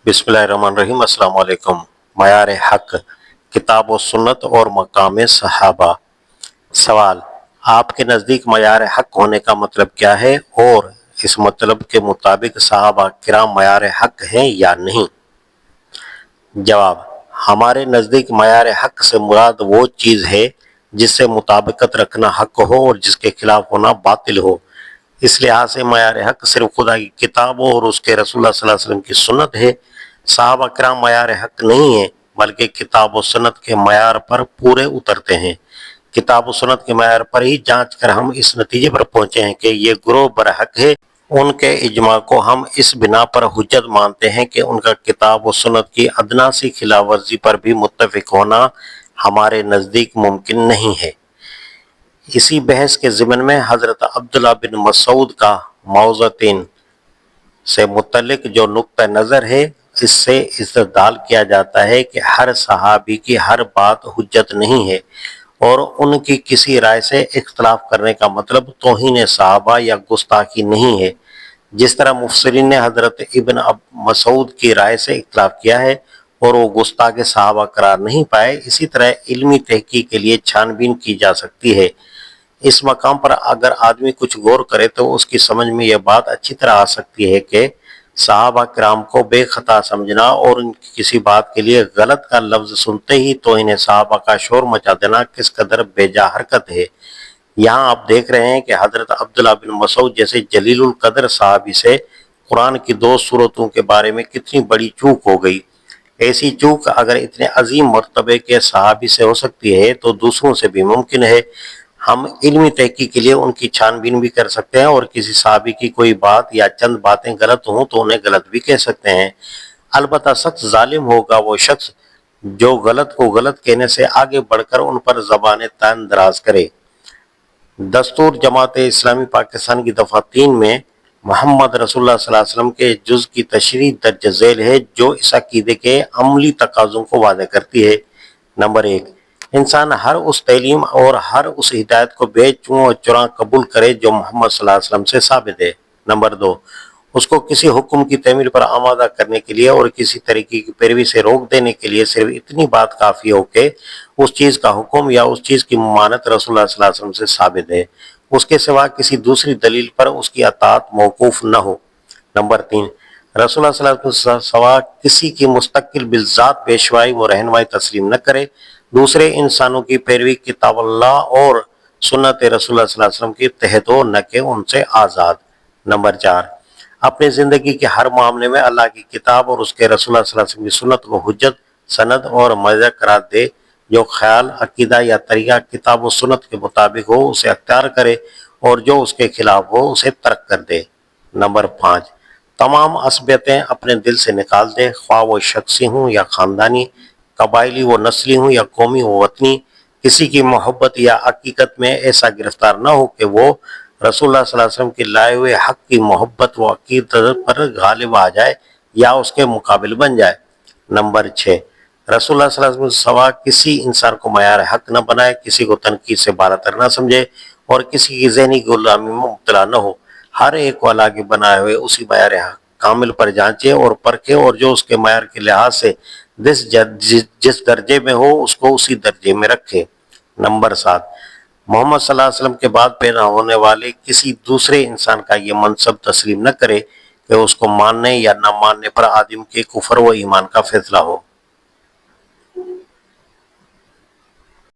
बिस्मिल्लाहिर्रहमानिर्रहीम। अस्सलाम वालेकुम। मयार हक, किताब व सुन्नत और मकाम सहाबा। सवाल: आपके नज़दीक मयार हक होने का मतलब क्या है और इस मतलब के मुताबिक सहाबा किराम मयार हक हैं या नहीं? जवाब: हमारे नज़दीक मयार हक से मुराद वो चीज़ है जिससे मुताबिकत रखना हक हो और जिसके खिलाफ होना बातिल हो। इस लिहाज से मयार हक सिर्फ खुदा की किताब और उसके रसूल सल्लल्लाहु अलैहि वसल्लम की सुन्नत है। सहाबा किराम मयार हक नहीं है, बल्कि किताब और सुन्नत के मयार पर पूरे उतरते हैं। किताब और सुन्नत के मयार पर ही जांच कर हम इस नतीजे पर पहुंचे हैं कि ये गुरोह बरहक है। उनके इजमा को हम इस बिना पर हुज्जत मानते हैं कि उनका किताब और सुन्नत की अदना सी खिलाफ वर्जी पर भी मुत्तफिक होना हमारे नज़दीक मुमकिन नहीं है। इसी बहस के ज़िमन में हज़रत अब्दुल्लाह बिन मसूद का मौज़तीन से मुतल्लिक जो नुक्ता नज़र है, इससे इस्तदलाल किया जाता है कि हर सहाबी की हर बात हुज्जत नहीं है और उनकी किसी राय से इख्तलाफ करने का मतलब तौहीन सहाबा या गुस्ताखी नहीं है। जिस तरह मुफस्सिरीन ने हज़रत इब्न मसूद की राय से इख्तलाफ किया है और वो गुस्ताख सहाबा करार नहीं पाए, इसी तरह इल्मी तहकीक के लिए छानबीन की जा सकती है। इस मकाम पर अगर आदमी कुछ गौर करे तो उसकी समझ में यह बात अच्छी तरह आ सकती है कि सहाबा किराम को बेखता समझना और उनकी किसी बात के लिए गलत का लफ्ज़ सुनते ही तौहीन सहाबा का शोर मचा देना किस कदर बेजा हरकत है। यहाँ आप देख रहे हैं कि हज़रत अब्दुल्लाह बिन मसूद जैसे जलीलुल कदर साहबी से कुरान की 2 सूरतों के बारे में कितनी बड़ी चूक हो गई। ऐसी चूक अगर इतने अजीम मर्तबे के सहाबी से हो सकती है तो दूसरों से भी मुमकिन है। हम इल्मी तहकीक के लिए उनकी छानबीन भी कर सकते हैं और किसी सहाबी की कोई बात या चंद बातें गलत हों तो उन्हें गलत भी कह सकते हैं। अलबत्ता सख्त जालिम होगा वो शख्स जो गलत को गलत कहने से आगे बढ़कर उन पर ज़बान तान दराज करे। दस्तूर जमात इस्लामी पाकिस्तान की दफ़ा 3 में मोहम्मद रसूलुल्लाह सल्लल्लाहु अलैहि वसल्लम के जुज़ की तशरीह दर्ज झैल है जो इस अकीदे के अमली तकाज़ों को वाज़ेह करती है। नंबर 1, इंसान हर उस तैलीम और हर उस हिदायत को बेचूं और चुरा कबूल करे जो मोहम्मद सल्लल्लाहु अलैहि वसल्लम से साबित है। नंबर 2, उसको किसी हुक्म की तमील पर आमादा करने के लिए और किसी तरीके की पैरवी से रोक देने के लिए सिर्फ इतनी बात काफ़ी हो कि उस चीज़ का हुक्म या उस चीज़ की ममानत रसूलुल्लाह सल्लल्लाहु अलैहि वसल्लम से साबित है, उसके सिवा किसी दूसरी दलील पर उसकी अताअत मौकूफ़ न हो। नंबर 3, रसूलुल्लाह सल्लल्लाहु अलैहि वसल्लम से सवा किसी की मुस्तकिल बिल्ज़ात पेशवाई व रहनुमाई तस्लीम न करे, दूसरे इंसानों की पैरवी किताब अल्लाह और सुन्नत रसूलुल्लाह सल्लल्लाहु अलैहि वसल्लम के तहत हो, न कि उनसे आज़ाद। नंबर 4, अपनी ज़िंदगी के हर मामले में अल्लाह की किताब और उसके रसूलुल्लाह सल्लल्लाहु अलैहि वसल्लम की सुन्नत को हुज्जत, सनद और मर्ज़ा करार दे। जो ख्याल, अकीदा या तरीका किताब और सुन्नत के मुताबिक हो उसे अख्तियार करे और जो उसके खिलाफ हो उसे तर्क कर दे। नंबर 5, तमाम असबियतें अपने दिल से निकाल दे, ख्वाह वो शख्सी हूँ या ख़ानदानी, कबायली व नस्ली हूँ या कौमी व वतनी। किसी की मोहब्बत या हकीकत में ऐसा गिरफ्तार न हो कि वो रसूलुल्लाह सल्लल्लाहु अलैहि वसल्लम की लाए हुए हक की मोहब्बत व अकीदत पर गालिब आ जाए या उसके मुकाबिल बन जाए। नंबर 6, रसूलुल्लाह सल्लल्लाहु अलैहि वसल्लम सवा किसी इंसान को मयार हक न बनाए, किसी को तनकीद से बालातर न समझे और किसी की ज़हनी गुलामी में मुब्तला न हो। हर एक को अल्लाह के बनाए हुए उसी मयार हक कामिल पर जांचे और परखे और जो उसके मयार के लिहाज से जिस दर्जे में हो उसको उसी दर्जे में रखे। नंबर 7, मोहम्मद सल्लल्लाहु अलैहि वसल्लम के बाद पैदा होने वाले किसी दूसरे इंसान का ये मनसब तस्लीम न करे कि उसको मानने या न मानने पर आदम के कुफर व ईमान का फैसला हो।